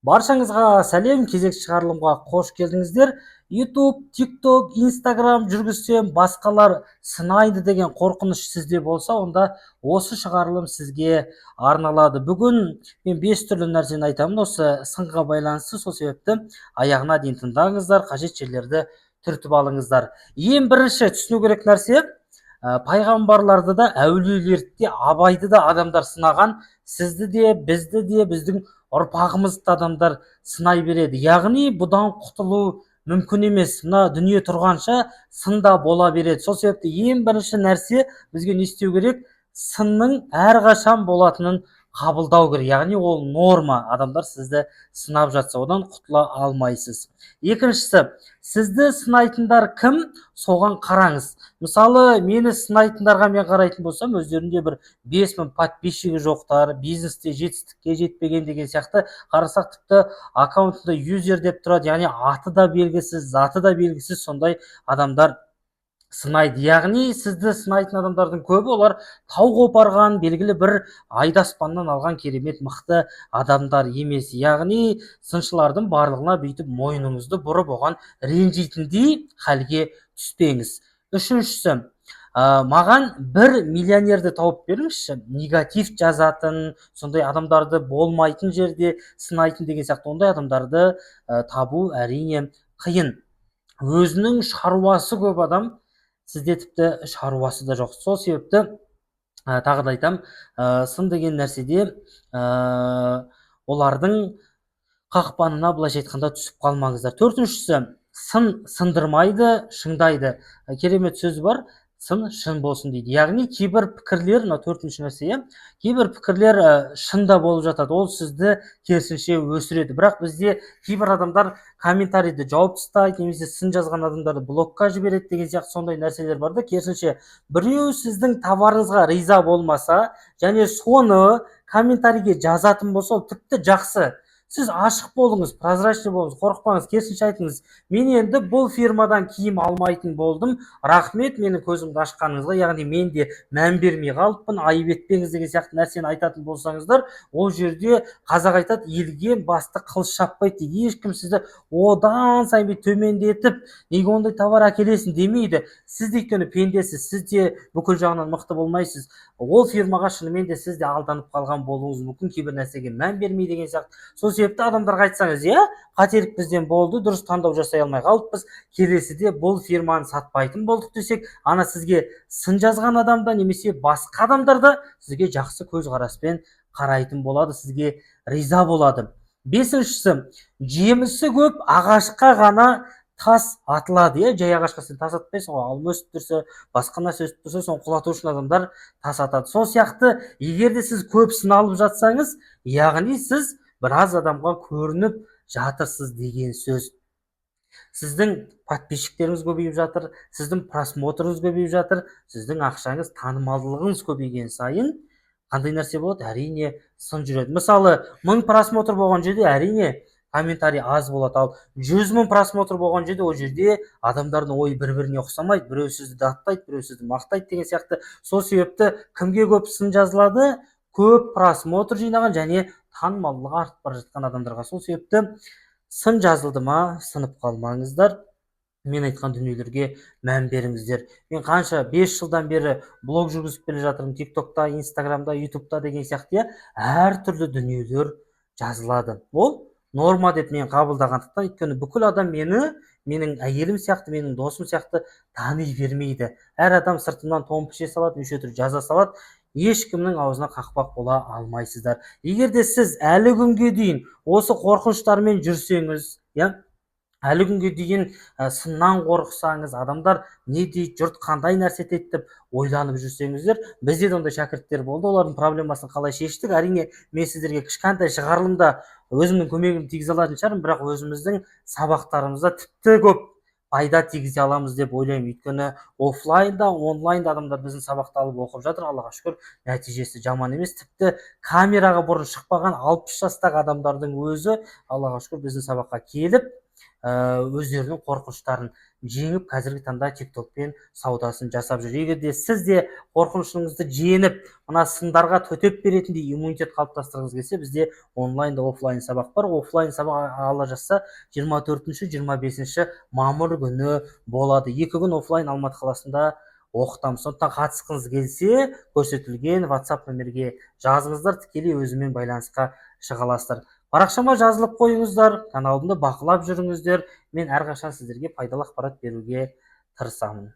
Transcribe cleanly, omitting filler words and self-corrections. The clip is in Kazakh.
Баршаңызға сәлем, кезек шығарылымға қош келдіңіздер. YouTube, TikTok, Instagram жүргізсем, басқалар сынайды деген қорқыныш сізде болса, онда осы шығарылым сізге арналады. Бүгін мен 5 түрлі нәрсені айтамын, осы сынға байланысты, сол себепті аяғына дейін тыңдаңыздар, қажет жерлерді түртіп алыңыздар. Ең бірінші түсіну керек нәрсе, пайғамбарларды да, әулиелерді де, Абайды да адамдар сынаған, сізді де, бізді де, біздің ұрпағымызды адамдар сынай береді. Яғни бұдан құтылу мүмкін емес. Мына дүние тұрғанша сында бола береді. Сол себепті ең бірінші нәрсе бізге не істеу керек? Сынның әрқашан болатынын қабылдау керек. Яғни ол норма. Адамдар сізді сынап жатса, одан құтыла алмайсыз. Екіншісі, сізді сынайтындар кім? Соған қараңыз. Мысалы, мені сынайтындарға мен қарайтын болсам, өздерінде бір 5000 подписчигі жоқтар, бизнесте жетістікке жетпеген деген сияқты қарасақ, тіпті аккаунтында юзер деп тұрады, яғни аты да белгісіз, заты да белгісіз, сондай адамдар сынайды. Яғни сізді сынайтын адамдардың көбі олар тау қопарған, белгілі бір айды аспаннан алған керемет мықты адамдар емес. Яғни сыншылардың барлығына бүйтіп мойныңызды бұрып оған ренжитіндей халге түспеңіз. Үшіншісі, маған бір миллионерді тауып беріңізші, негатив жазатын, сондай адамдарды болмайтын жерде сынайтын деген сияқты, ондай адамдарды табу әрине қиын. Өзінің шаруасы көп адам, сізде тіпті шаруасы да жоқ. Сол себепті тағы да айтам, сын деген нәрседе олардың қақпанына былайша айтқанда түсіп қалмаңыздар. Төртіншісі, сын сындырмайды, шыңдайды. Керемет сөз бар, сын шын болсын дейді. Яғни кейбір пікірлер, мына төртінші нәрсе, кейбір пікірлер шында болып жатады, ол сізді керісінше өсіреді. Бірақ бізде кейбір адамдар комментарийді жауып тастайды, немесе сын жазған адамдарды блокқа жібереді деген сияқты сондай нәрселер бар да. Керісінше біреу сіздің товарыңызға риза болмаса, және соны комментарийге жазатын болса, ол тіпті жақсы. Сіз ашық болыңыз, прозрачный болыңыз, қорықпаңыз, керісінше айтыңыз: мен енді бұл фирмадан киім алмайтын болдым, рахмет менің көзімді ашқаныңызға, яғни мен де мән бермей қалыппын, айып етпеңіз деген сияқты нәрсені айтатын болсаңыздар, ол жерде қазақ айтады, елген басты қылыш шаппайды дейді. Ешкім сізді одан сайын төмендетіп, неге ондай товар әкелесің демейді. Сіз де өйткені пендесіз, сіз де бүкіл жағынан мықты болмайсыз. Ол фирмаға шынымен де сіз де алданып қалған болуыңыз мүмкін, кейбір нәрсеге мән бермей деген сияқты. Сол себепті адамдарға айтсаңыз, қателік бізден болды, дұрыс таңдау жасай алмай қалыппыз, келесіде бұл фирманы сатпайтын болдық десек, ана сізге сын жазған адамда немесе басқа адамдарда сізге жақсы көзқараспен қарайтын болады, сізге риза болады. Бесіншісі, жемісі көп ағашқа ғана тас атылады. Жай ағашқа сен тас атпайсың ғой, алма өсіп тұрса, басқа нәрсе өсіп тұрса, соны құлату үшін адамдар тас атады. Сол сияқты, егер де сіз көп сыналып жатсаңыз, яғни сіз біраз адамға көрініп жатырсыз деген сөз. Сіздің подписчиктеріңіз көбейіп жатыр, сіздің просмотрыңыз көбейіп жатыр, сіздің ақшаңыз, танымалдылығыңыз көбейген сайын қандай нәрсе болады? Әрине сын жүреді. Мысалы, 1000 просмотр болған жерде әрине комментарий аз болады, ал 100 000 просмотр болған жерде ол жерде адамдардың ойы бір-біріне ұқсамайды, біреу сізді даттайды, біреу сізді мақтайды деген сияқты. Сол себепті кімге көп сын жазылады? Көп просмотр жинаған және танымалдығы артып бара жатқан адамдарға. Сол себепті сын жазылды ма, сынып қалмаңыздар. Мен айтқан дүниелерге мән беріңіздер. Мен қанша 5 жылдан бері блог жүргізіп келе жатырмын, TikTokта, Instagramда, YouTube'та деген сияқты, әртүрлі дүниелер жазылады. Ол норма деп мен қабылдағандықтан, өйткені бүкіл адам менің әйелім сияқты, менің досым сияқты тани бермейді. Әр адам сыртымнан томпіше салады, неше түрлі жаза салады. Ешкімнің аузына қақпақ бола алмайсыздар. Егер де сіз әлі күнге дейін осы қорқыныштармен жүрсеңіз, әлі күнге дейін сыннан қорықсаңыз, адамдар не дейді, жұрт қандай нәрсе етеді деп ойланып жүрсеңіздер, бізде де ондай шәкірттер болды, олардың проблемасын қалай шештік. Әрине, мен сіздерге кішкентай шығарылымда өзімнің көмегімді тигізе алатын шығармын, бірақ өзіміздің сабақтарымызда тіпті көп пайда тигізе аламыз деп ойлаймын. Өйткені офлайнда, онлайнда адамдар біздің сабақты алып оқып жатыр, Аллаға шүкір, нәтижесі жаман емес. Тіпті камераға бұрын шықпаған 60 жастағы адамдардың өзі, Аллаға шүкір, біздің сабаққа келіп өздерінің қорқыныштарын жеңіп қазіргі таңда тиктокпен саудасын жасап жүр. Егер де сіз де қорқынышыңызды жеңіп мына сындарға төтеп беретіндей иммунитет қалыптастырғыңыз келсе, бізде онлайн да офлайн сабақ бар. Офлайн сабақ ала жазса 24-25 мамыр күні болады. 2 күн офлайн Алматы қаласында оқытамыз. Сондықтан қатысқыңыз келсе, көрсетілген WhatsApp нөмерге жазыңыздар, тікелей өзімен байланысқа шыға аласыздар. Парақшама жазылып қойыңыздар, каналымды бақылап жүріңіздер. Мен әрқашан сіздерге пайдалы ақпарат беруге тырысамын.